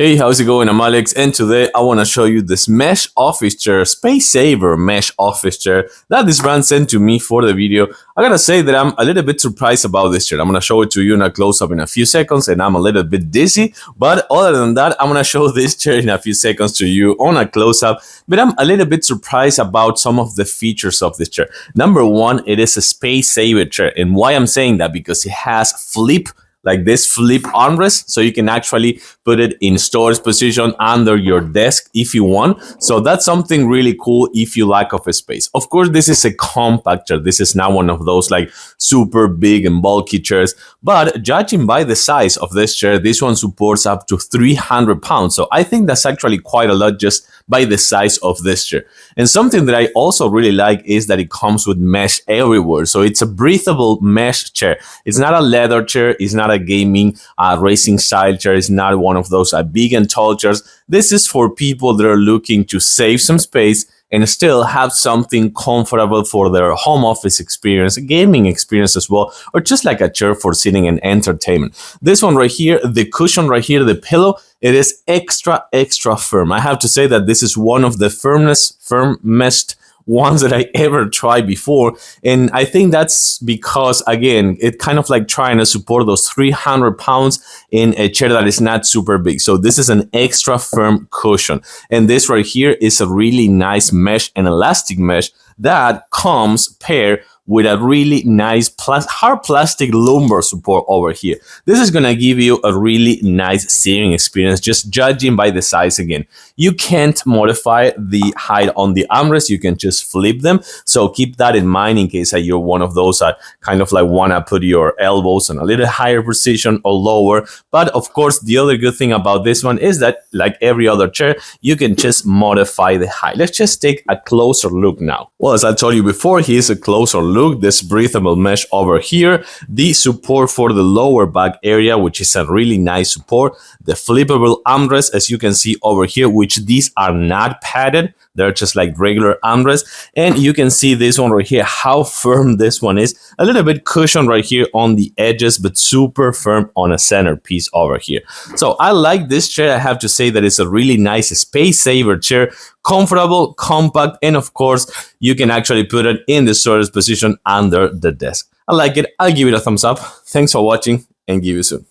Hey, how's it going? I'm Alex, and today I want to show you this mesh office chair, space saver mesh office chair that this brand sent to me for the video. I gotta say that I'm a little bit surprised about this chair. I'm gonna show it to you in a close-up in a few seconds, and I'm a little bit dizzy. But other than that, I'm gonna show this chair in a few seconds to you on a close-up. But I'm a little bit surprised about some of the features of this chair. Number one, it is a space saver chair, and why I'm saying that because it has flip armrest, so you can actually put it in storage position under your desk if you want. So that's something really cool if you lack of a space. Of course, this is a compact chair. This is not one of those like super big and bulky chairs, but judging by the size of this chair, this one supports up to 300 pounds. So I think that's actually quite a lot just by the size of this chair. And something that I also really like is that it comes with mesh everywhere. So it's a breathable mesh chair. It's not a leather chair. It's not a gaming racing style chair. It's not one of those big and tall chairs. This is for people that are looking to save some space and still have something comfortable for their home office experience, gaming experience as well, or just like a chair for sitting and entertainment. This one right here, the cushion right here, the pillow, it is extra firm. I have to say that this is one of the firmest ones that I ever tried before. And I think that's because, again, it kind of like trying to support those 300 pounds in a chair that is not super big. So this is an extra firm cushion. And this right here is a really nice mesh and elastic mesh that comes paired with a really nice hard plastic lumbar support over here. This is gonna give you a really nice sitting experience, just judging by the size again. You can't modify the height on the armrest, you can just flip them. So keep that in mind in case you're one of those that kind of like wanna put your elbows on a little higher position or lower. But of course, the other good thing about this one is that like every other chair, you can just modify the height. Let's just take a closer look now. Well, as I told you before, here's a closer look. This breathable mesh over here, the support for the lower back area, which is a really nice support, the flippable armrest, as you can see over here, which these are not padded, they're just like regular armrests. And you can see this one right here, how firm this one is. A little bit cushion right here on the edges, but super firm on a centerpiece over here. So I like this chair. I have to say that it's a really nice space saver chair, comfortable, compact, and of course, you can actually put it in the storage position under the desk. I like it. I'll give it a thumbs up. Thanks for watching and see you soon.